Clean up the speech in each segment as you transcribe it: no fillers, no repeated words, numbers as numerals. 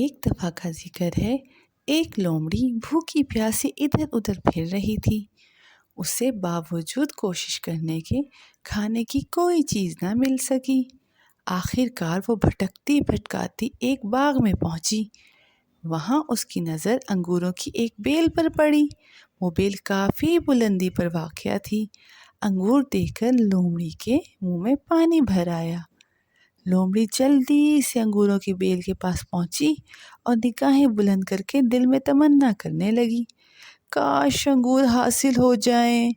ایک دفعہ کا ذکر ہے، ایک لومڑی بھوکی پیاسی ادھر ادھر پھر رہی تھی۔ اسے باوجود کوشش کرنے کے کھانے کی کوئی چیز نہ مل سکی۔ آخر کار وہ بھٹکتی بھٹکاتی ایک باغ میں پہنچی۔ وہاں اس کی نظر انگوروں کی ایک بیل پر پڑی۔ وہ بیل کافی بلندی پر واقع تھی۔ انگور دیکھ کر لومڑی کے منہ میں پانی بھر آیا۔ لومڑی جلدی سے انگوروں کی بیل کے پاس پہنچی اور نگاہیں بلند کر کے دل میں تمنا کرنے لگی، کاش انگور حاصل ہو جائیں۔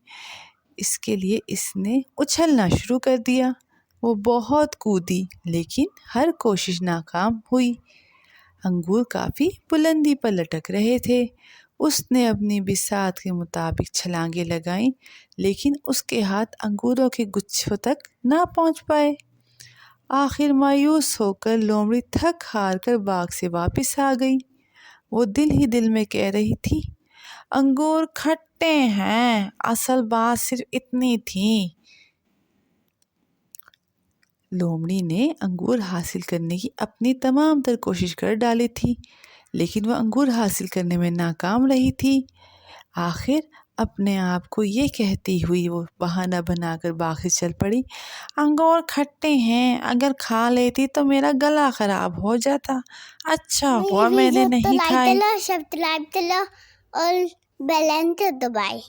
اس کے لیے اس نے اچھلنا شروع کر دیا۔ وہ بہت کودی لیکن ہر کوشش ناکام ہوئی۔ انگور کافی بلندی پر لٹک رہے تھے۔ اس نے اپنی بساط کے مطابق چھلانگیں لگائیں لیکن اس کے ہاتھ انگوروں کے گچھوں تک نہ پہنچ پائے۔ آخر مایوس ہو کر لومڑی تھک ہار کر باغ سے واپس آ گئی۔ وہ دل ہی دل میں کہہ رہی تھی، انگور کھٹے ہیں، اصل بات صرف اتنی تھی۔ لومڑی نے انگور حاصل کرنے کی اپنی تمام تر کوشش کر ڈالی تھی لیکن وہ انگور حاصل کرنے میں ناکام رہی تھی۔ آخر اپنے آپ کو یہ کہتی ہوئی وہ بہانہ بنا کر باغ سے چل پڑی، انگور کھٹے ہیں، اگر کھا لیتی تو میرا گلا خراب ہو جاتا، اچھا ہوا میں نے نہیں کھائے۔ سبسکرائب کرو اور بیل آئکن دبائیں۔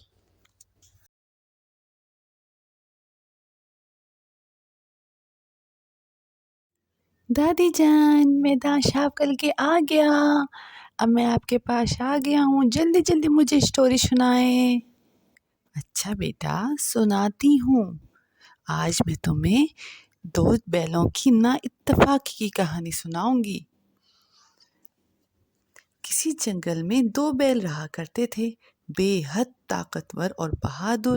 دادی جان، میدان شاپ کر کے آ گیا، اب میں آپ کے پاس آ گیا ہوں، جلدی جلدی مجھے اسٹوری سنائیں۔ اچھا بیٹا، سناتی ہوں۔ آج میں تمہیں 2 بیلوں کی نا اتفاقی کی کہانی سناؤں گی۔ کسی جنگل میں 2 بیل رہا کرتے تھے، بے حد طاقتور اور بہادر،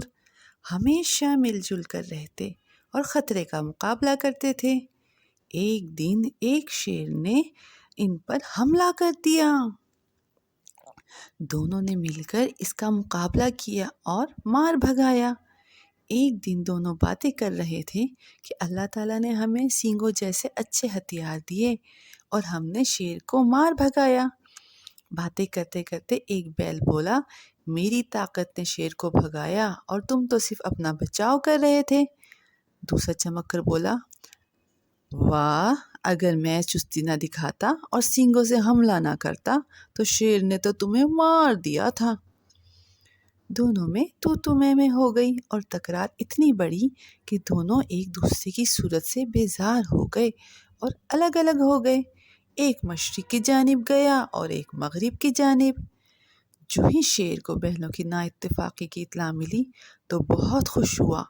ہمیشہ مل جل کر رہتے اور خطرے کا مقابلہ کرتے تھے۔ ایک دن ایک شیر نے ان پر حملہ کر دیا۔ دونوں نے مل کر اس کا مقابلہ کیا اور مار بھگایا۔ ایک دن دونوں باتیں کر رہے تھے کہ اللہ تعالیٰ نے ہمیں سینگوں جیسے اچھے ہتھیار دیے اور ہم نے شیر کو مار بھگایا۔ باتیں کرتے کرتے ایک بیل بولا، میری طاقت نے شیر کو بھگایا اور تم تو صرف اپنا بچاؤ کر رہے تھے۔ دوسرا چمک کر بولا، واہ، اگر میں چستی نہ دکھاتا اور سینگوں سے حملہ نہ کرتا تو شیر نے تو تمہیں مار دیا تھا۔ دونوں میں تو میں ہو گئی اور تکرار اتنی بڑی کہ دونوں ایک دوسرے کی صورت سے بیزار ہو گئے اور الگ الگ ہو گئے۔ ایک مشرق کی جانب گیا اور ایک مغرب کی جانب۔ جو ہی شیر کو بیلوں کی نا اتفاقی کی اطلاع ملی تو بہت خوش ہوا۔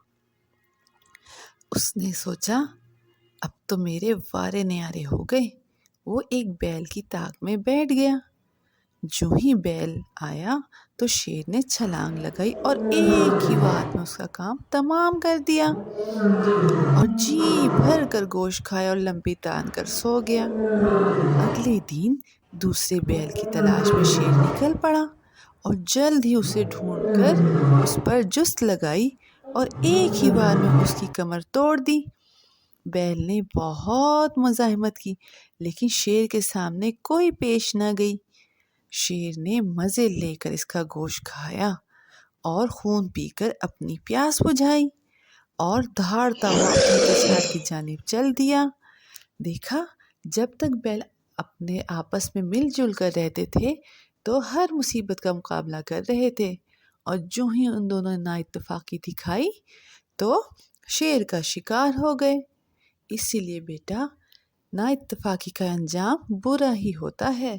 اس نے سوچا، اب تو میرے وارے نیارے ہو گئے۔ وہ ایک بیل کی طاق میں بیٹھ گیا۔ جو ہی بیل آیا تو شیر نے چھلانگ لگائی اور ایک ہی وار میں اس کا کام تمام کر دیا اور جی بھر کر گوشت کھایا اور لمبی تان کر سو گیا۔ اگلے دن دوسرے بیل کی تلاش میں شیر نکل پڑا اور جلد ہی اسے ڈھونڈ کر اس پر جست لگائی اور ایک ہی بار میں اس کی کمر توڑ دی۔ بیل نے بہت مزاحمت کی لیکن شیر کے سامنے کوئی پیش نہ گئی۔ شیر نے مزے لے کر اس کا گوشت کھایا اور خون پی کر اپنی پیاس بجھائی اور دھاڑتا ہوا اپنی کچہر کی جانب چل دیا۔ دیکھا، جب تک بیل اپنے آپس میں مل جل کر رہتے تھے تو ہر مصیبت کا مقابلہ کر رہے تھے، اور جو ہی ان دونوں نے نا اتفاقی دکھائی تو شیر کا شکار ہو گئے۔ اسی لیے بیٹا، نا اتفاقی کا انجام برا ہی ہوتا ہے۔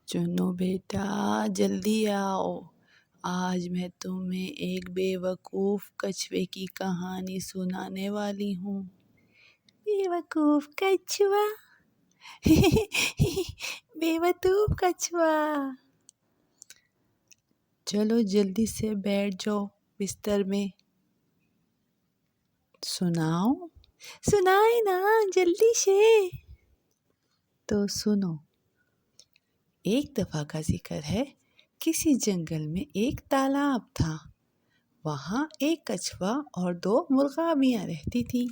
چنو بیٹا، جلدی آؤ، آج میں تمہیں ایک بے وقوف کچھوے کی کہانی سنانے والی ہوں۔ بے وقوف کچھوا، بے وقوف کچھوا، چلو جلدی سے بیٹھ جاؤ بستر میں۔ سناؤ، سنائے نا جلدی سے۔ تو سنو، ایک دفعہ کا ذکر ہے، کسی جنگل میں ایک تالاب تھا۔ وہاں ایک کچھوا اور 2 مرغابیاں رہتی تھیں۔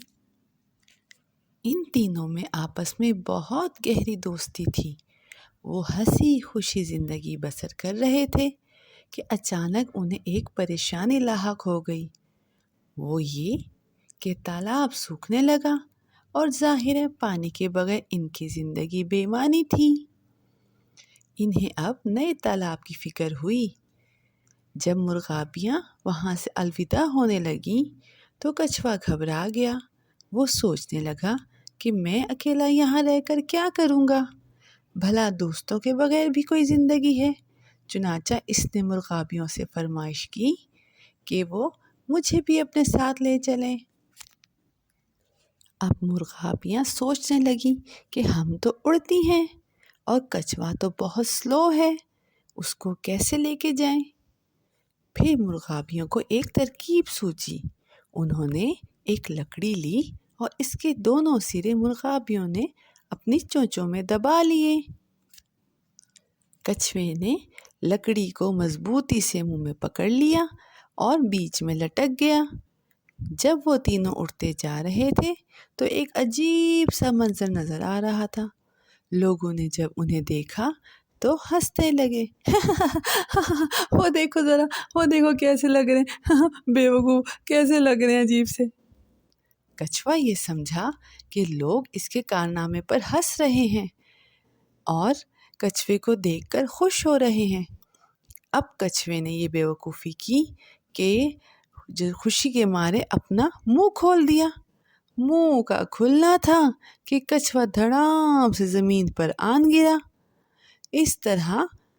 ان تینوں میں آپس میں بہت گہری دوستی تھی۔ وہ ہنسی خوشی زندگی بسر کر رہے تھے کہ اچانک انہیں ایک پریشانی لاحق ہو گئی۔ وہ یہ کہ تالاب سوکھنے لگا اور ظاہر ہے پانی کے بغیر ان کی زندگی بے معنی تھی۔ انہیں اب نئے تالاب کی فکر ہوئی۔ جب مرغابیاں وہاں سے الوداع ہونے لگیں تو کچھوا گھبرا گیا۔ وہ سوچنے لگا کہ میں اکیلا یہاں رہ کر کیا کروں گا؟ بھلا دوستوں کے بغیر بھی کوئی زندگی ہے؟ چنانچہ اس نے مرغابیوں سے فرمائش کی کہ وہ مجھے بھی اپنے ساتھ لے چلیں۔ اب مرغابیاں سوچنے لگیں کہ ہم تو اڑتی ہیں اور کچھوا تو بہت سلو ہے، اس کو کیسے لے کے جائیں؟ پھر مرغابیوں کو ایک ترکیب سوچی۔ انہوں نے ایک لکڑی لی اور اس کے دونوں سرے مرغابیوں نے اپنی چونچوں میں دبا لیے۔ کچھوے نے لکڑی کو مضبوطی سے منہ میں پکڑ لیا اور بیچ میں لٹک گیا۔ جب وہ تینوں اڑتے جا رہے تھے تو ایک عجیب سا منظر نظر آ رہا تھا۔ لوگوں نے جب انہیں دیکھا تو ہنسنے لگے۔ وہ دیکھو ذرا، وہ دیکھو کیسے لگ رہے ہیں، بے وقوف کیسے لگ رہے ہیں عجیب سے۔ کچھوا یہ سمجھا کہ لوگ اس کے کارنامے پر ہنس رہے ہیں اور کچھوے کو دیکھ کر خوش ہو رہے ہیں۔ اب کچھوے نے یہ بے وقوفی کی کہ جو خوشی کے مارے اپنا منہ کھول دیا۔ منہ کا کھلنا تھا کہ کچھوا دھڑام سے زمین پر آن گرا۔ اس طرح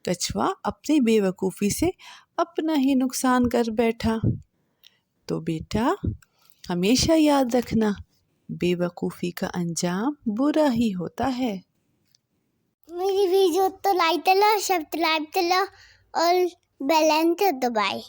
کچھوا اپنی بے وقوفی سے اپنا ہی نقصان کر بیٹھا۔ تو بیٹا ہمیشہ یاد رکھنا، بے وقوفی کا انجام برا ہی ہوتا ہے۔ میری ویڈیو تو لائک کرو، سبسکرائب کرو اور بیل آئکن دبائیں۔